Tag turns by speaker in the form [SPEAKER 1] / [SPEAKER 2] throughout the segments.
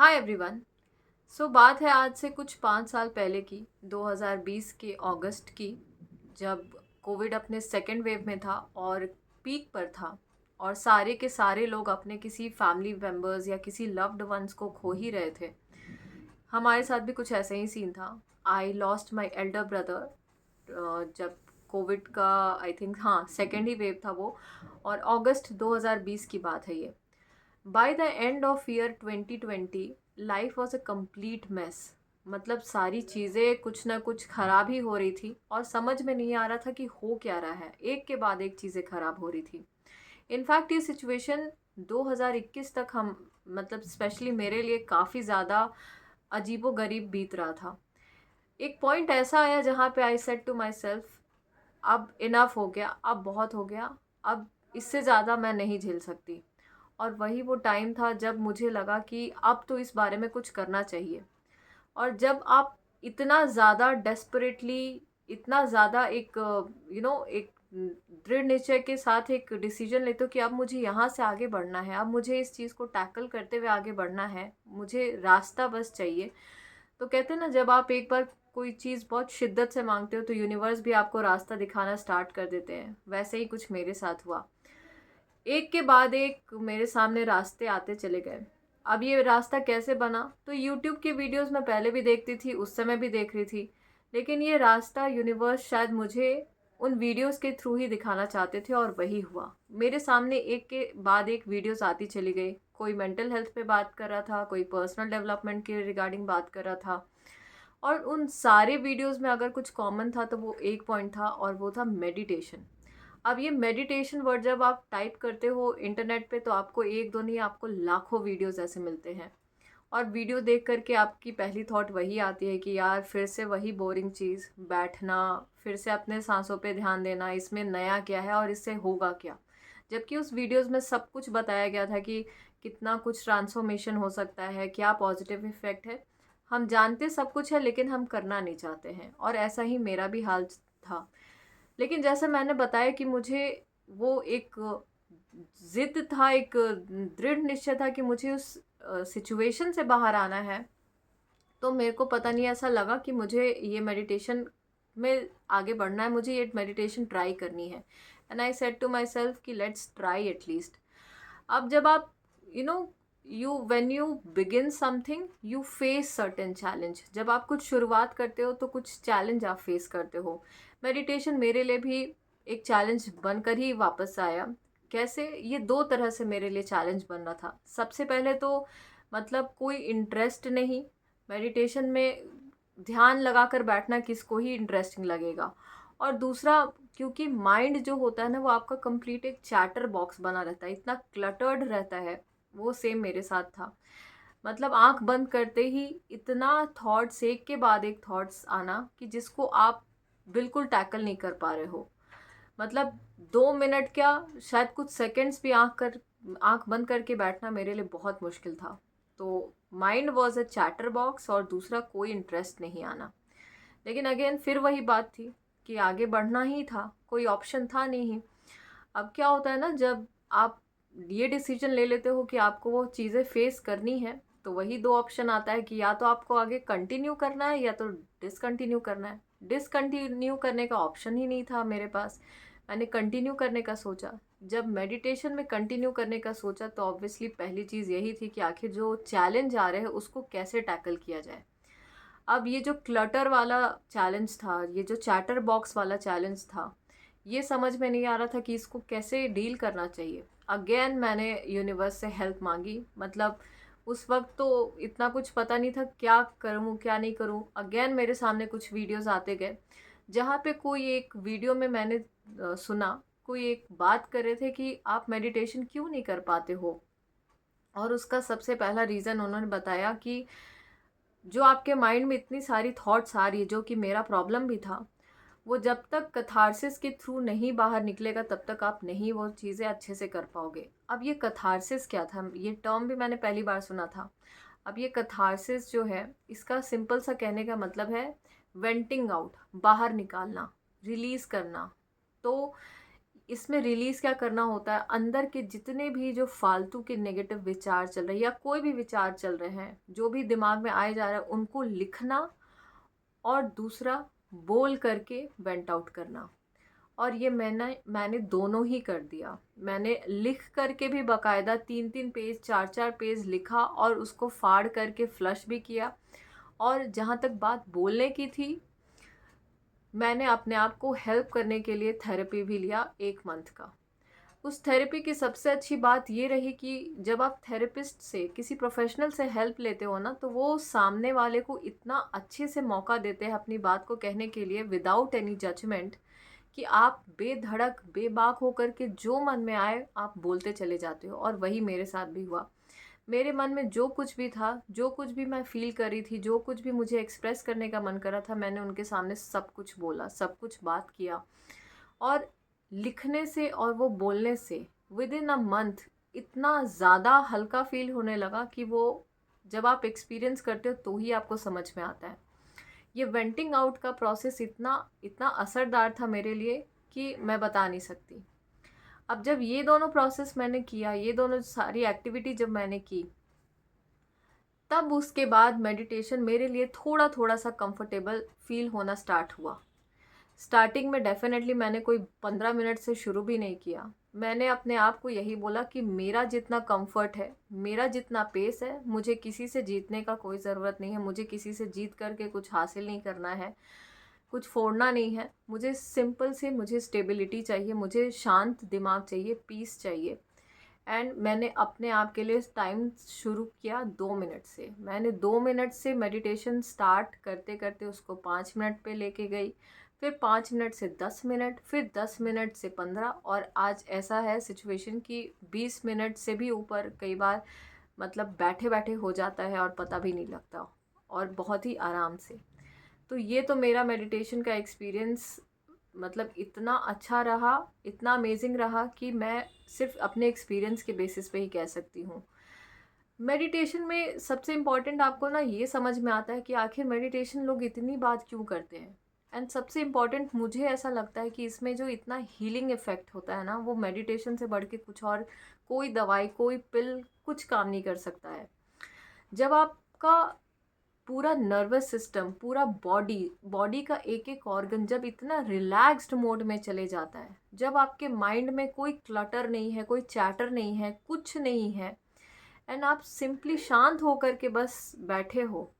[SPEAKER 1] Hi everyone. बात है आज से कुछ 5 साल पहले की, 2020 के अगस्त की, जब कोविड अपने सेकेंड वेव में था और पीक पर था और सारे के सारे लोग अपने किसी फैमिली मेम्बर्स या किसी लव्ड वंस को खो ही रहे थे। हमारे साथ भी कुछ ऐसा ही सीन था। I lost my elder brother जब कोविड का, आई थिंक, हाँ, सेकेंड ही वेव था वो, और अगस्त 2020 की बात है ये। By the end of year 2020 life was a complete mess. मतलब सारी चीज़ें कुछ ना कुछ खराब ही हो रही थी और समझ में नहीं आ रहा था कि हो क्या रहा है। एक के बाद एक चीज़ें खराब हो रही थी। इनफैक्ट ये सिचुएशन 2021 तक हम, मतलब स्पेशली मेरे लिए, काफ़ी ज़्यादा अजीबो गरीब बीत रहा था। एक पॉइंट ऐसा आया जहाँ पे I said to myself, अब इनफ हो गया, अब बहुत हो गया, अब इससे ज़्यादा मैं नहीं झेल सकती। और वही वो टाइम था जब मुझे लगा कि अब तो इस बारे में कुछ करना चाहिए। और जब आप इतना ज़्यादा डेस्परेटली, इतना ज़्यादा एक एक दृढ़ निश्चय के साथ एक डिसीजन लेते हो कि अब मुझे यहाँ से आगे बढ़ना है, अब मुझे इस चीज़ को टैकल करते हुए आगे बढ़ना है, मुझे रास्ता बस चाहिए। तो कहते हैं ना, जब आप एक बार कोई चीज़ बहुत शिद्दत से मांगते हो तो यूनिवर्स भी आपको रास्ता दिखाना स्टार्ट कर देते हैं। वैसे ही कुछ मेरे साथ हुआ। एक के बाद एक मेरे सामने रास्ते आते चले गए। अब ये रास्ता कैसे बना, तो यूट्यूब की वीडियोस मैं पहले भी देखती थी, उस समय भी देख रही थी। लेकिन ये रास्ता यूनिवर्स शायद मुझे उन वीडियोस के थ्रू ही दिखाना चाहते थे, और वही हुआ। मेरे सामने एक के बाद एक वीडियोस आती चली गई। कोई मेंटल हेल्थ पे बात कर रहा था, कोई पर्सनल डेवलपमेंट के रिगार्डिंग बात कर रहा था। और उन सारे वीडियोस में अगर कुछ कॉमन था तो वो एक पॉइंट था, और वो था मेडिटेशन। अब ये मेडिटेशन वर्ड जब आप टाइप करते हो इंटरनेट पे तो आपको एक दो नहीं, आपको लाखों वीडियोस ऐसे मिलते हैं। और वीडियो देख करके आपकी पहली थॉट वही आती है कि यार फिर से वही बोरिंग चीज़, बैठना, फिर से अपने सांसों पे ध्यान देना, इसमें नया क्या है और इससे होगा क्या। जबकि उस वीडियोस में सब कुछ बताया गया था कि कितना कुछ ट्रांसफॉर्मेशन हो सकता है, क्या पॉजिटिव इफेक्ट है। हम जानते सब कुछ है लेकिन हम करना नहीं चाहते हैं, और ऐसा ही मेरा भी हाल था। लेकिन जैसे मैंने बताया कि मुझे वो एक जिद था, एक दृढ़ निश्चय था कि मुझे उस सिचुएशन से बाहर आना है। तो मेरे को पता नहीं, ऐसा लगा कि मुझे ये मेडिटेशन में आगे बढ़ना है, मुझे ये मेडिटेशन ट्राई करनी है। And I said to myself कि लेट्स ट्राई एटलीस्ट। अब जब आप, you know you when you begin something you face certain challenge. जब आप कुछ शुरुआत करते हो तो कुछ चैलेंज आप फेस करते हो। मेडिटेशन मेरे लिए भी एक चैलेंज बनकर ही वापस आया। कैसे? ये दो तरह से मेरे लिए चैलेंज बन रहा था। सबसे पहले तो, मतलब, कोई इंटरेस्ट नहीं मेडिटेशन में। ध्यान लगाकर बैठना किसको ही इंटरेस्टिंग लगेगा। और दूसरा, क्योंकि माइंड जो होता है ना, वो आपका कंप्लीट एक चैटर बॉक्स बना रहता है, इतना क्लटर्ड रहता है। वो सेम मेरे साथ था। मतलब आंख बंद करते ही इतना थॉट्स, एक के बाद एक थॉट्स आना कि जिसको आप बिल्कुल टैकल नहीं कर पा रहे हो। मतलब 2 मिनट क्या, शायद कुछ सेकंड्स भी आंख बंद करके बैठना मेरे लिए बहुत मुश्किल था। तो mind was a chatter box, और दूसरा कोई इंटरेस्ट नहीं आना। लेकिन अगेन फिर वही बात थी कि आगे बढ़ना ही था, कोई ऑप्शन था नहीं। अब क्या होता है ना, जब आप ये डिसीजन ले लेते हो कि आपको वो चीज़ें फेस करनी है, तो वही दो ऑप्शन आता है कि या तो आपको आगे कंटिन्यू करना है या तो डिसकंटिन्यू करना है। डिसकंटिन्यू करने का ऑप्शन ही नहीं था मेरे पास। मैंने कंटिन्यू करने का सोचा। जब मेडिटेशन में कंटिन्यू करने का सोचा तो ऑब्वियसली पहली चीज़ यही थी कि आखिर जो चैलेंज आ रहे हैं उसको कैसे टैकल किया जाए। अब ये जो क्लटर वाला चैलेंज था, ये जो चैटर बॉक्स वाला चैलेंज था, ये समझ में नहीं आ रहा था कि इसको कैसे डील करना चाहिए। अगेन मैंने यूनिवर्स से हेल्प मांगी। मतलब उस वक्त तो इतना कुछ पता नहीं था क्या करूँ क्या नहीं करूँ। अगेन मेरे सामने कुछ वीडियोस आते गए, जहाँ पे कोई एक वीडियो में मैंने सुना, कोई एक बात कर रहे थे कि आप मेडिटेशन क्यों नहीं कर पाते हो। और उसका सबसे पहला रीज़न उन्होंने बताया कि जो आपके माइंड में इतनी सारी थॉट्स आ रही है, जो कि मेरा प्रॉब्लम भी था, वो जब तक कथारसिस के थ्रू नहीं बाहर निकलेगा तब तक आप नहीं वो चीज़ें अच्छे से कर पाओगे। अब ये कथारसिस क्या था, ये टर्म भी मैंने पहली बार सुना था। अब ये कथारसिस जो है, इसका सिंपल सा कहने का मतलब है वेंटिंग आउट, बाहर निकालना, रिलीज करना। तो इसमें रिलीज़ क्या करना होता है, अंदर के जितने भी जो फालतू के नेगेटिव विचार चल रहे हैं या कोई भी विचार चल रहे हैं, जो भी दिमाग में आए जा रहा है, उनको लिखना और दूसरा बोल करके वेंट आउट करना। और ये मैंने दोनों ही कर दिया। मैंने लिख करके भी बाकायदा 3-3 पेज 4-4 पेज लिखा और उसको फाड़ करके फ्लश भी किया। और जहाँ तक बात बोलने की थी, मैंने अपने आप को हेल्प करने के लिए थेरेपी भी लिया 1 मंथ का। उस थेरेपी की सबसे अच्छी बात ये रही कि जब आप थेरेपिस्ट से, किसी प्रोफेशनल से हेल्प लेते हो ना, तो वो सामने वाले को इतना अच्छे से मौका देते हैं अपनी बात को कहने के लिए विदाउट एनी जजमेंट, कि आप बेधड़क बेबाक होकर के जो मन में आए आप बोलते चले जाते हो। और वही मेरे साथ भी हुआ। मेरे मन में जो कुछ भी था, जो कुछ भी मैं फ़ील कर रही थी, जो कुछ भी मुझे एक्सप्रेस करने का मन कर रहा था, मैंने उनके सामने सब कुछ बोला, सब कुछ बात किया। और लिखने से और वो बोलने से विदिन अ मंथ इतना ज़्यादा हल्का फ़ील होने लगा कि वो जब आप एक्सपीरियंस करते हो तो ही आपको समझ में आता है। ये वेंटिंग आउट का प्रोसेस इतना इतना असरदार था मेरे लिए कि मैं बता नहीं सकती। अब जब ये दोनों प्रोसेस मैंने किया, ये दोनों सारी एक्टिविटी जब मैंने की, तब उसके बाद मेडिटेशन मेरे लिए थोड़ा थोड़ा सा कंफर्टेबल फील होना स्टार्ट हुआ। स्टार्टिंग में डेफिनेटली मैंने कोई 15 मिनट से शुरू भी नहीं किया। मैंने अपने आप को यही बोला कि मेरा जितना कंफर्ट है, मेरा जितना पेस है, मुझे किसी से जीतने का कोई ज़रूरत नहीं है। मुझे किसी से जीत करके कुछ हासिल नहीं करना है, कुछ फोड़ना नहीं है। मुझे सिंपल से मुझे स्टेबिलिटी चाहिए, मुझे शांत दिमाग चाहिए, पीस चाहिए। एंड मैंने अपने आप के लिए टाइम शुरू किया 2 मिनट से। मैंने 2 मिनट से मेडिटेशन स्टार्ट करते करते उसको 5 मिनट पे लेके गई, फिर 5 मिनट से 10 मिनट, फिर 10 मिनट से 15, और आज ऐसा है सिचुएशन कि 20 मिनट से भी ऊपर कई बार मतलब बैठे बैठे हो जाता है और पता भी नहीं लगता, और बहुत ही आराम से। तो ये तो मेरा मेडिटेशन का एक्सपीरियंस मतलब इतना अच्छा रहा, इतना अमेजिंग रहा कि मैं सिर्फ अपने एक्सपीरियंस के बेसिस पे ही कह सकती हूँ। मेडिटेशन में सबसे इम्पॉर्टेंट आपको ना ये समझ में आता है कि आखिर मेडिटेशन लोग इतनी बात क्यों करते हैं। एंड सबसे इम्पॉर्टेंट मुझे ऐसा लगता है कि इसमें जो इतना हीलिंग इफ़ेक्ट होता है ना, वो मेडिटेशन से बढ़ के कुछ और कोई दवाई, कोई पिल कुछ काम नहीं कर सकता है। जब आपका पूरा नर्वस सिस्टम, पूरा बॉडी, बॉडी का एक एक ऑर्गन जब इतना रिलैक्स्ड मोड में चले जाता है, जब आपके माइंड में कोई क्लटर नहीं है, कोई चैटर नहीं है, कुछ नहीं है, एंड आप सिंपली शांत होकर के बस बैठे हो,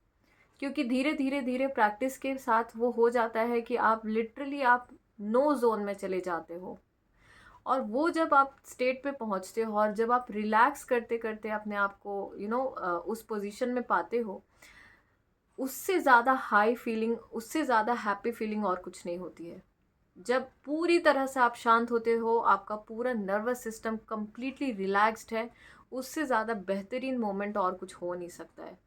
[SPEAKER 1] क्योंकि धीरे धीरे धीरे प्रैक्टिस के साथ वो हो जाता है कि आप लिटरली आप नो जोन में चले जाते हो। और वो जब आप स्टेट पे पहुंचते हो और जब आप रिलैक्स करते करते अपने आप को उस पोजीशन में पाते हो, उससे ज़्यादा हाई फीलिंग, उससे ज़्यादा हैप्पी फीलिंग और कुछ नहीं होती है। जब पूरी तरह से आप शांत होते हो, आपका पूरा नर्वस सिस्टम कंप्लीटली रिलैक्स्ड है, उससे ज़्यादा बेहतरीन मोमेंट और कुछ हो नहीं सकता है।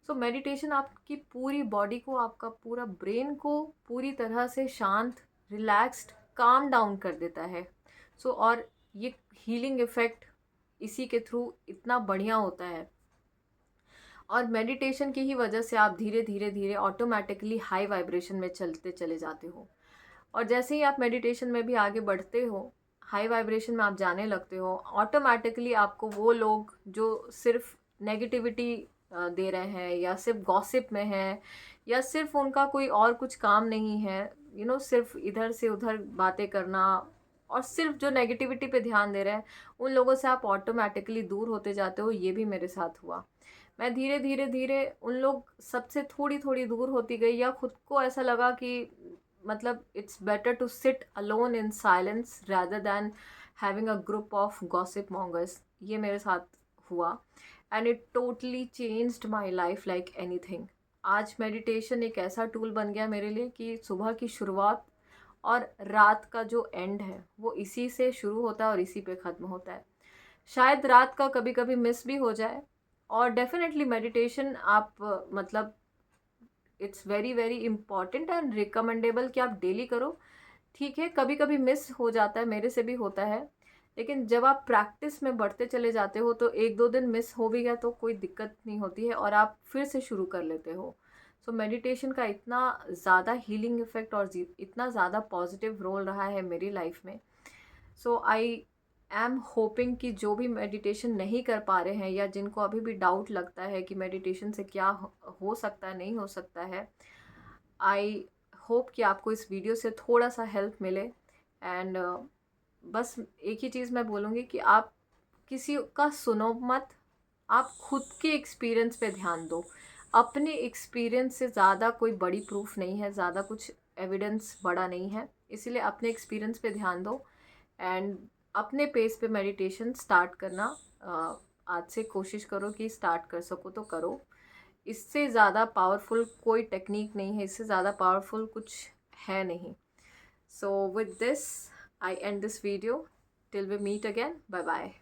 [SPEAKER 1] सो मेडिटेशन आपकी पूरी बॉडी को, आपका पूरा ब्रेन को पूरी तरह से शांत, रिलैक्स्ड, काम डाउन कर देता है। और ये हीलिंग इफ़ेक्ट इसी के थ्रू इतना बढ़िया होता है। और मेडिटेशन की ही वजह से आप धीरे धीरे धीरे ऑटोमेटिकली हाई वाइब्रेशन में चलते चले जाते हो। और जैसे ही आप मेडिटेशन में भी आगे बढ़ते हो, हाई वाइब्रेशन में आप जाने लगते हो, ऑटोमेटिकली आपको वो लोग जो सिर्फ नेगेटिविटी दे रहे हैं, या सिर्फ गॉसिप में हैं, या सिर्फ उनका कोई और कुछ काम नहीं है, सिर्फ इधर से उधर बातें करना, और सिर्फ जो नेगेटिविटी पे ध्यान दे रहे हैं, उन लोगों से आप ऑटोमेटिकली दूर होते जाते हो। ये भी मेरे साथ हुआ। मैं धीरे धीरे धीरे उन लोग सबसे थोड़ी थोड़ी दूर होती गई, या खुद को ऐसा लगा कि मतलब it's better to sit alone in silence rather than having a group of gossip mongers. ये मेरे साथ हुआ, and it totally changed my life like anything. आज मेडिटेशन एक ऐसा टूल बन गया मेरे लिए कि सुबह की शुरुआत और रात का जो एंड है वो इसी से शुरू होता है और इसी पे ख़त्म होता है। शायद रात का कभी कभी मिस भी हो जाए, और डेफिनेटली मेडिटेशन आप मतलब it's very very important and recommendable कि आप डेली करो। ठीक है, कभी कभी मिस हो जाता है, मेरे से भी होता है, लेकिन जब आप प्रैक्टिस में बढ़ते चले जाते हो तो 1-2 दिन मिस हो भी गया तो कोई दिक्कत नहीं होती है, और आप फिर से शुरू कर लेते हो। सो मेडिटेशन का इतना ज़्यादा हीलिंग इफ़ेक्ट और इतना ज़्यादा पॉजिटिव रोल रहा है मेरी लाइफ में सो आई एम होपिंग कि जो भी मेडिटेशन नहीं कर पा रहे हैं या जिनको अभी भी डाउट लगता है कि मेडिटेशन से क्या हो सकता है, नहीं हो सकता है, आई होप कि आपको इस वीडियो से थोड़ा सा हेल्प मिले। एंड बस एक ही चीज़ मैं बोलूँगी कि आप किसी का सुनो मत, आप खुद के एक्सपीरियंस पे ध्यान दो। अपने एक्सपीरियंस से ज़्यादा कोई बड़ी प्रूफ नहीं है, ज़्यादा कुछ एविडेंस बड़ा नहीं है, इसीलिए अपने एक्सपीरियंस पे ध्यान दो एंड अपने पेस पे मेडिटेशन स्टार्ट करना आज से कोशिश करो कि स्टार्ट कर सको तो करो। इससे ज़्यादा पावरफुल कोई टेक्निक नहीं है, इससे ज़्यादा पावरफुल कुछ है नहीं। So with this I end this video till we meet again, bye bye.